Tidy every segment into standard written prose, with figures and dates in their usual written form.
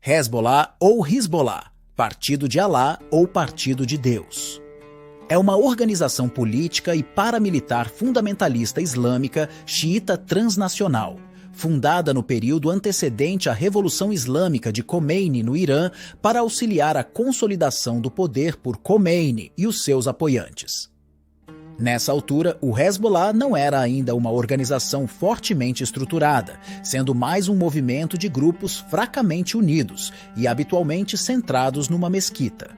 Hezbollah ou Hizbollah, Partido de Alá ou Partido de Deus. É uma organização política e paramilitar fundamentalista islâmica xiita transnacional, fundada no período antecedente à Revolução Islâmica de Khomeini no Irã para auxiliar a consolidação do poder por Khomeini e os seus apoiantes. Nessa altura, o Hezbollah não era ainda uma organização fortemente estruturada, sendo mais um movimento de grupos fracamente unidos e habitualmente centrados numa mesquita.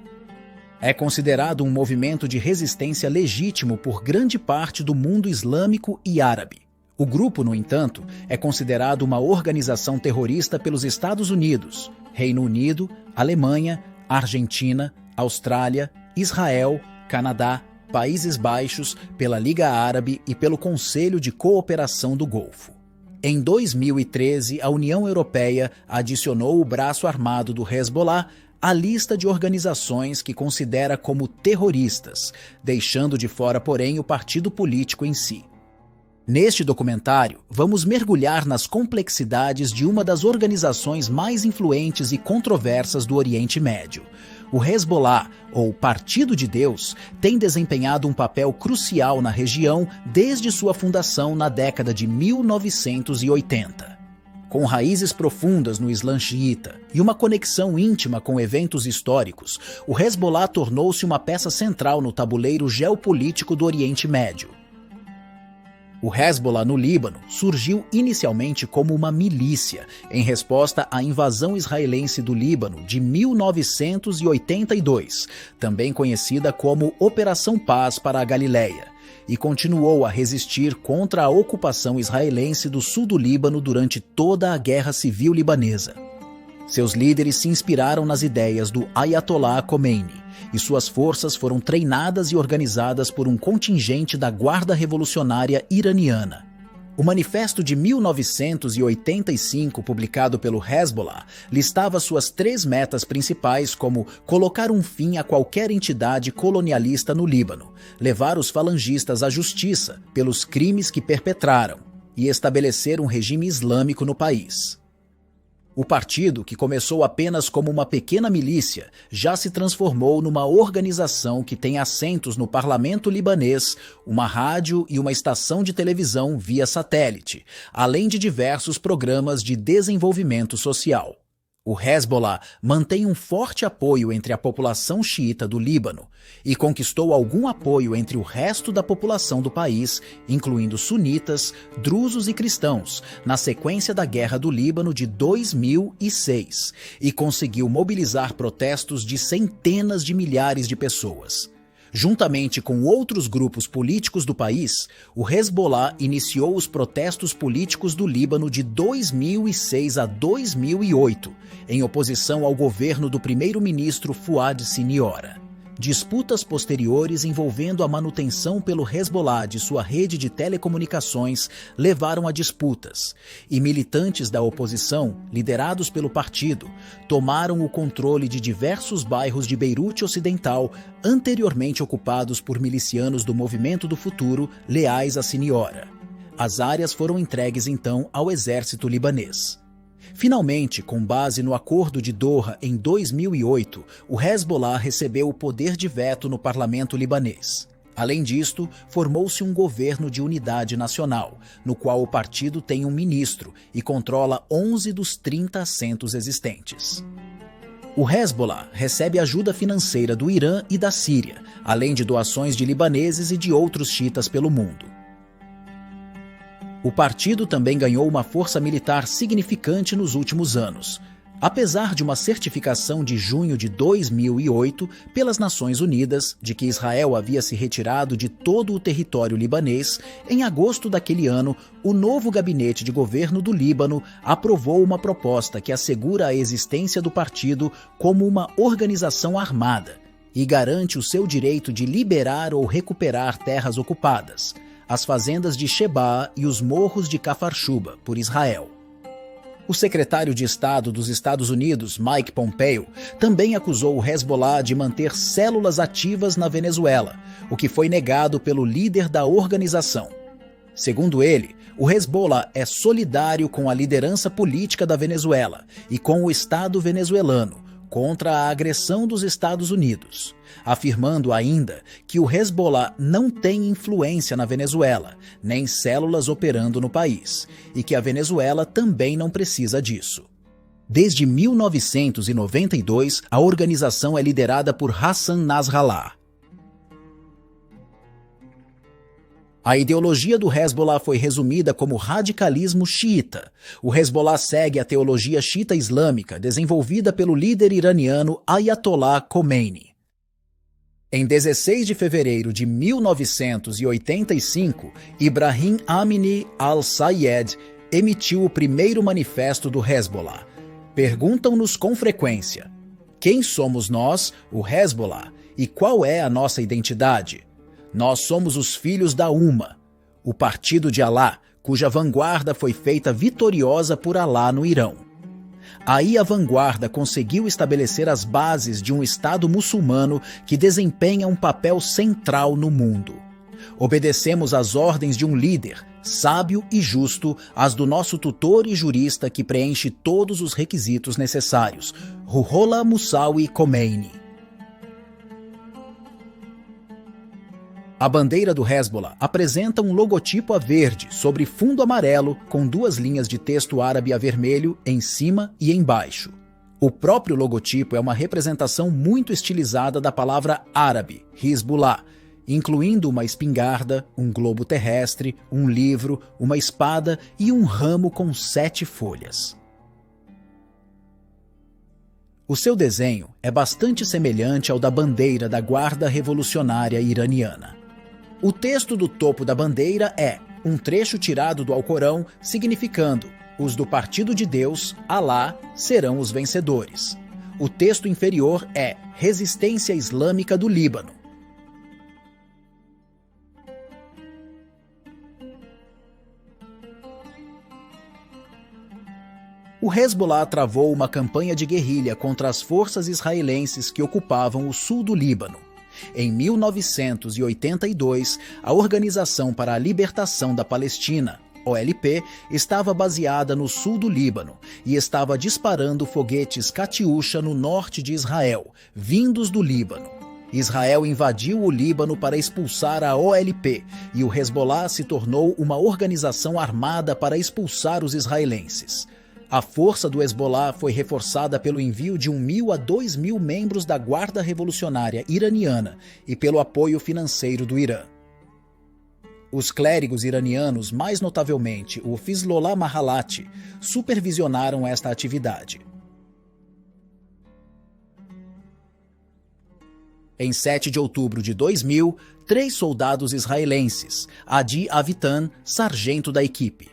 É considerado um movimento de resistência legítimo por grande parte do mundo islâmico e árabe. O grupo, no entanto, é considerado uma organização terrorista pelos Estados Unidos, Reino Unido, Alemanha, Argentina, Austrália, Israel, Canadá, Países Baixos, pela Liga Árabe e pelo Conselho de Cooperação do Golfo. Em 2013, a União Europeia adicionou o braço armado do Hezbollah à lista de organizações que considera como terroristas, deixando de fora, porém, o partido político em si. Neste documentário, vamos mergulhar nas complexidades de uma das organizações mais influentes e controversas do Oriente Médio. O Hezbollah, ou Partido de Deus, tem desempenhado um papel crucial na região desde sua fundação na década de 1980. Com raízes profundas no Islã xiita e uma conexão íntima com eventos históricos, o Hezbollah tornou-se uma peça central no tabuleiro geopolítico do Oriente Médio. O Hezbollah no Líbano surgiu inicialmente como uma milícia, em resposta à invasão israelense do Líbano de 1982, também conhecida como Operação Paz para a Galileia, e continuou a resistir contra a ocupação israelense do sul do Líbano durante toda a Guerra Civil Libanesa. Seus líderes se inspiraram nas ideias do Ayatollah Khomeini, e suas forças foram treinadas e organizadas por um contingente da Guarda Revolucionária Iraniana. O manifesto de 1985, publicado pelo Hezbollah, listava suas 3 metas principais como colocar um fim a qualquer entidade colonialista no Líbano, levar os falangistas à justiça pelos crimes que perpetraram e estabelecer um regime islâmico no país. O partido, que começou apenas como uma pequena milícia, já se transformou numa organização que tem assentos no parlamento libanês, uma rádio e uma estação de televisão via satélite, além de diversos programas de desenvolvimento social. O Hezbollah mantém um forte apoio entre a população xiita do Líbano e conquistou algum apoio entre o resto da população do país, incluindo sunitas, drusos e cristãos, na sequência da Guerra do Líbano de 2006, e conseguiu mobilizar protestos de centenas de milhares de pessoas. Juntamente com outros grupos políticos do país, o Hezbollah iniciou os protestos políticos do Líbano de 2006 a 2008, em oposição ao governo do primeiro-ministro Fouad Siniora. Disputas posteriores envolvendo a manutenção pelo Hezbollah de sua rede de telecomunicações levaram a disputas, e militantes da oposição, liderados pelo partido, tomaram o controle de diversos bairros de Beirute Ocidental, anteriormente ocupados por milicianos do Movimento do Futuro, leais a Siniora. As áreas foram entregues então ao exército libanês. Finalmente, com base no Acordo de Doha em 2008, o Hezbollah recebeu o poder de veto no parlamento libanês. Além disto, formou-se um governo de unidade nacional, no qual o partido tem um ministro e controla 11 dos 30 assentos existentes. O Hezbollah recebe ajuda financeira do Irã e da Síria, além de doações de libaneses e de outros xiitas pelo mundo. O partido também ganhou uma força militar significante nos últimos anos. Apesar de uma certificação de junho de 2008 pelas Nações Unidas de que Israel havia se retirado de todo o território libanês, em agosto daquele ano, o novo gabinete de governo do Líbano aprovou uma proposta que assegura a existência do partido como uma organização armada e garante o seu direito de liberar ou recuperar terras ocupadas, as fazendas de Shebaa e os morros de Kfar Shuba, por Israel. O secretário de Estado dos Estados Unidos, Mike Pompeo, também acusou o Hezbollah de manter células ativas na Venezuela, o que foi negado pelo líder da organização. Segundo ele, O Hezbollah é solidário com a liderança política da Venezuela e com o Estado venezuelano contra a agressão dos Estados Unidos, afirmando ainda que o Hezbollah não tem influência na Venezuela, nem células operando no país, e que a Venezuela também não precisa disso. Desde 1992, a organização é liderada por Hassan Nasrallah. A ideologia do Hezbollah foi resumida como radicalismo xiita. O Hezbollah segue a teologia xiita islâmica desenvolvida pelo líder iraniano Ayatollah Khomeini. Em 16 de fevereiro de 1985, Ibrahim Amini al-Sayed emitiu o primeiro manifesto do Hezbollah. Perguntam-nos com frequência: quem somos nós, o Hezbollah, e qual é a nossa identidade? Nós somos os filhos da Umma, o partido de Alá, cuja vanguarda foi feita vitoriosa por Alá no Irão. Aí a vanguarda conseguiu estabelecer as bases de um Estado muçulmano que desempenha um papel central no mundo. Obedecemos às ordens de um líder, sábio e justo, as do nosso tutor e jurista que preenche todos os requisitos necessários, Ruhollah Moussaoui Khomeini. A bandeira do Hezbollah apresenta um logotipo a verde sobre fundo amarelo com duas linhas de texto árabe a vermelho em cima e embaixo. O próprio logotipo é uma representação muito estilizada da palavra árabe, Hizbullah, incluindo uma espingarda, um globo terrestre, um livro, uma espada e um ramo com 7 folhas. O seu desenho é bastante semelhante ao da bandeira da Guarda Revolucionária Iraniana. O texto do topo da bandeira é um trecho tirado do Alcorão significando: os do Partido de Deus, Alá, serão os vencedores. O texto inferior é Resistência Islâmica do Líbano. O Hezbollah travou uma campanha de guerrilha contra as forças israelenses que ocupavam o sul do Líbano. Em 1982, a Organização para a Libertação da Palestina, OLP, estava baseada no sul do Líbano e estava disparando foguetes Katyusha no norte de Israel, vindos do Líbano. Israel invadiu o Líbano para expulsar a OLP e o Hezbollah se tornou uma organização armada para expulsar os israelenses. A força do Hezbollah foi reforçada pelo envio de 1.000 a 2.000 membros da Guarda Revolucionária Iraniana e pelo apoio financeiro do Irã. Os clérigos iranianos, mais notavelmente o Fizlollah Mahalati, supervisionaram esta atividade. Em 7 de outubro de 2000, 3 soldados israelenses, Adi Avitan, sargento da equipe,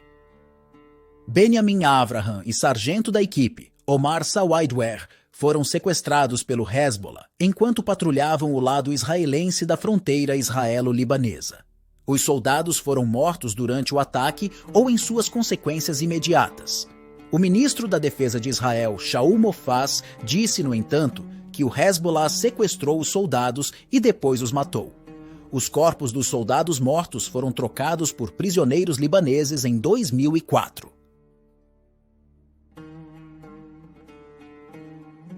Benjamin Avraham e sargento da equipe, Omar Sawaidwer, foram sequestrados pelo Hezbollah enquanto patrulhavam o lado israelense da fronteira israelo-libanesa. Os soldados foram mortos durante o ataque ou em suas consequências imediatas. O ministro da Defesa de Israel, Shaul Mofaz, disse, no entanto, que o Hezbollah sequestrou os soldados e depois os matou. Os corpos dos soldados mortos foram trocados por prisioneiros libaneses em 2004.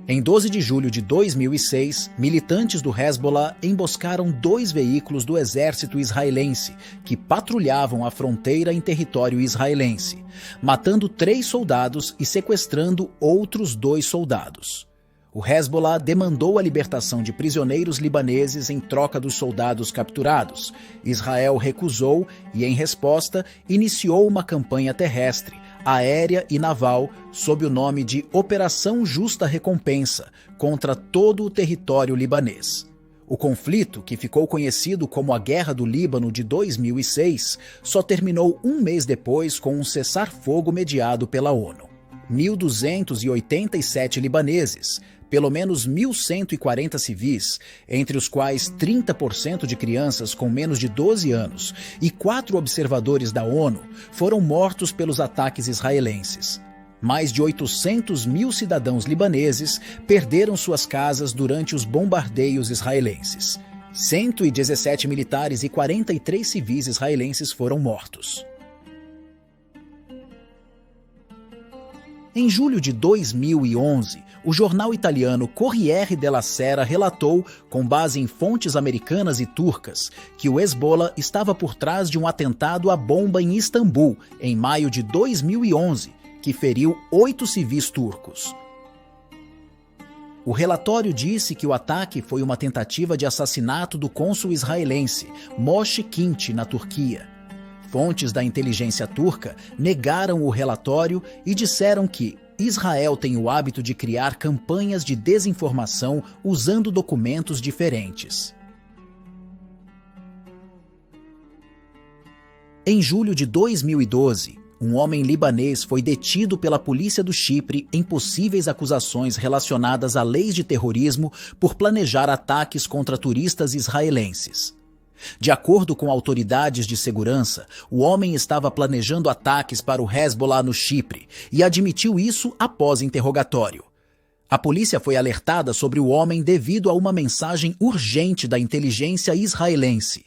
Em 12 de julho de 2006, militantes do Hezbollah emboscaram 2 veículos do exército israelense que patrulhavam a fronteira em território israelense, matando 3 soldados e sequestrando outros 2 soldados. O Hezbollah demandou a libertação de prisioneiros libaneses em troca dos soldados capturados. Israel recusou e, em resposta, iniciou uma campanha terrestre, aérea e naval sob o nome de Operação Justa Recompensa contra todo o território libanês. O conflito, que ficou conhecido como a Guerra do Líbano de 2006, só terminou um mês depois com um cessar-fogo mediado pela ONU. 1.287 libaneses, pelo menos 1.140 civis, entre os quais 30% de crianças com menos de 12 anos e 4 observadores da ONU, foram mortos pelos ataques israelenses. Mais de 800 mil cidadãos libaneses perderam suas casas durante os bombardeios israelenses. 117 militares e 43 civis israelenses foram mortos. Em julho de 2011, o jornal italiano Corriere della Sera relatou, com base em fontes americanas e turcas, que o Hezbollah estava por trás de um atentado à bomba em Istambul, em maio de 2011, que feriu 8 civis turcos. O relatório disse que o ataque foi uma tentativa de assassinato do cônsul israelense Moshe Kinti, na Turquia. Fontes da inteligência turca negaram o relatório e disseram que Israel tem o hábito de criar campanhas de desinformação usando documentos diferentes. Em julho de 2012, um homem libanês foi detido pela polícia do Chipre em possíveis acusações relacionadas a leis de terrorismo por planejar ataques contra turistas israelenses. De acordo com autoridades de segurança, o homem estava planejando ataques para o Hezbollah no Chipre e admitiu isso após interrogatório. A polícia foi alertada sobre o homem devido a uma mensagem urgente da inteligência israelense.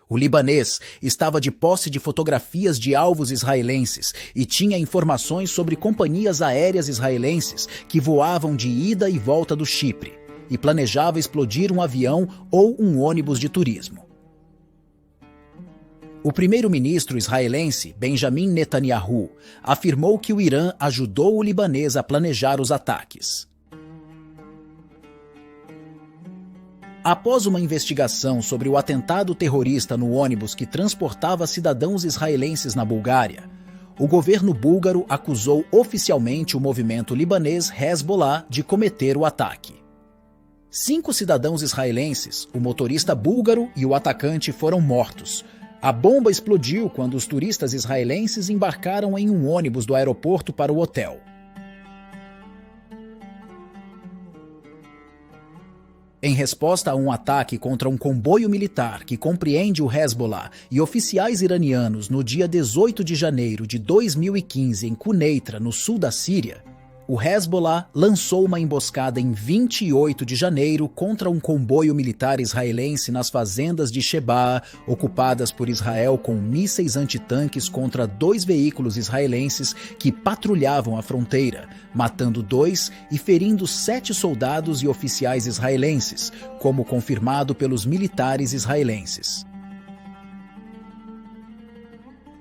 O libanês estava de posse de fotografias de alvos israelenses e tinha informações sobre companhias aéreas israelenses que voavam de ida e volta do Chipre e planejava explodir um avião ou um ônibus de turismo. O primeiro-ministro israelense, Benjamin Netanyahu, afirmou que o Irã ajudou o libanês a planejar os ataques. Após uma investigação sobre o atentado terrorista no ônibus que transportava cidadãos israelenses na Bulgária, o governo búlgaro acusou oficialmente o movimento libanês Hezbollah de cometer o ataque. 5 cidadãos israelenses, o motorista búlgaro e o atacante foram mortos. A bomba explodiu quando os turistas israelenses embarcaram em um ônibus do aeroporto para o hotel. Em resposta a um ataque contra um comboio militar que compreende o Hezbollah e oficiais iranianos no dia 18 de janeiro de 2015 em Quneitra, no sul da Síria, o Hezbollah lançou uma emboscada em 28 de janeiro contra um comboio militar israelense nas fazendas de Shebaa, ocupadas por Israel com mísseis antitanques contra 2 veículos israelenses que patrulhavam a fronteira, matando 2 e ferindo 7 soldados e oficiais israelenses, como confirmado pelos militares israelenses.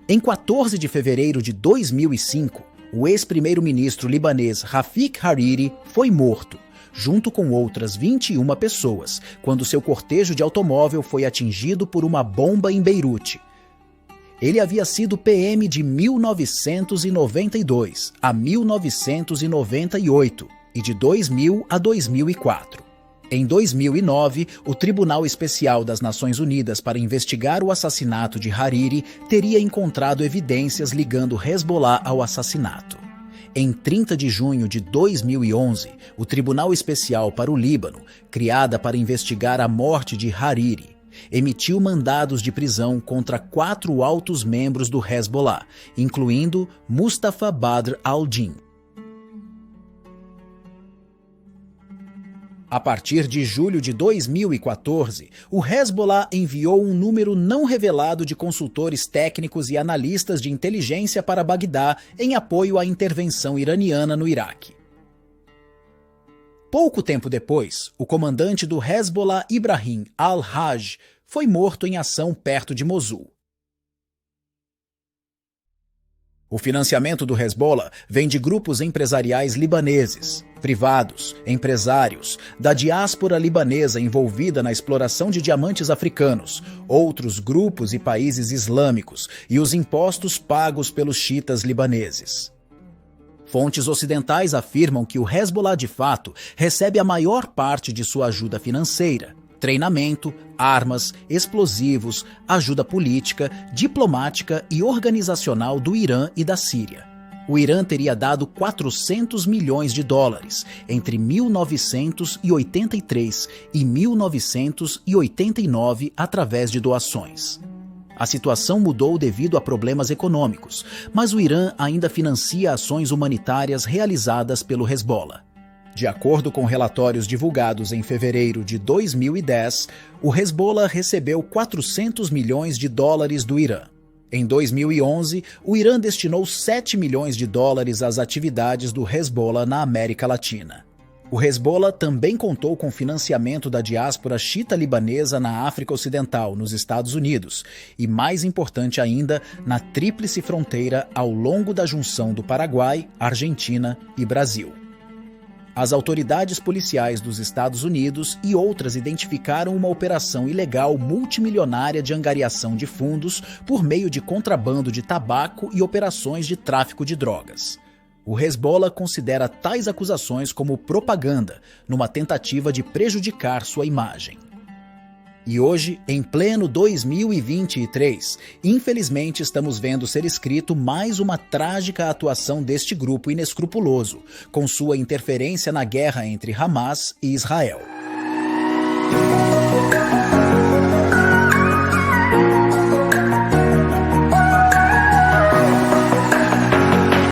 Em 14 de fevereiro de 2005, o ex-primeiro-ministro libanês Rafik Hariri foi morto, junto com outras 21 pessoas, quando seu cortejo de automóvel foi atingido por uma bomba em Beirute. Ele havia sido PM de 1992 a 1998 e de 2000 a 2004. Em 2009, o Tribunal Especial das Nações Unidas para investigar o assassinato de Hariri teria encontrado evidências ligando Hezbollah ao assassinato. Em 30 de junho de 2011, o Tribunal Especial para o Líbano, criada para investigar a morte de Hariri, emitiu mandados de prisão contra 4 altos membros do Hezbollah, incluindo Mustafa Badr al-Din. A partir de julho de 2014, o Hezbollah enviou um número não revelado de consultores técnicos e analistas de inteligência para Bagdá em apoio à intervenção iraniana no Iraque. Pouco tempo depois, o comandante do Hezbollah, Ibrahim al-Hajj, foi morto em ação perto de Mosul. O financiamento do Hezbollah vem de grupos empresariais libaneses, privados, empresários, da diáspora libanesa envolvida na exploração de diamantes africanos, outros grupos e países islâmicos e os impostos pagos pelos xiitas libaneses. Fontes ocidentais afirmam que o Hezbollah, de fato, recebe a maior parte de sua ajuda financeira, treinamento, armas, explosivos, ajuda política, diplomática e organizacional do Irã e da Síria. O Irã teria dado 400 milhões de dólares entre 1983 e 1989 através de doações. A situação mudou devido a problemas econômicos, mas o Irã ainda financia ações humanitárias realizadas pelo Hezbollah. De acordo com relatórios divulgados em fevereiro de 2010, o Hezbollah recebeu 400 milhões de dólares do Irã. Em 2011, o Irã destinou 7 milhões de dólares às atividades do Hezbollah na América Latina. O Hezbollah também contou com financiamento da diáspora xiita-libanesa na África Ocidental, nos Estados Unidos, e, mais importante ainda, na tríplice fronteira ao longo da junção do Paraguai, Argentina e Brasil. As autoridades policiais dos Estados Unidos e outras identificaram uma operação ilegal multimilionária de angariação de fundos por meio de contrabando de tabaco e operações de tráfico de drogas. O Hezbollah considera tais acusações como propaganda, numa tentativa de prejudicar sua imagem. E hoje, em pleno 2023, infelizmente estamos vendo ser escrito mais uma trágica atuação deste grupo inescrupuloso, com sua interferência na guerra entre Hamas e Israel.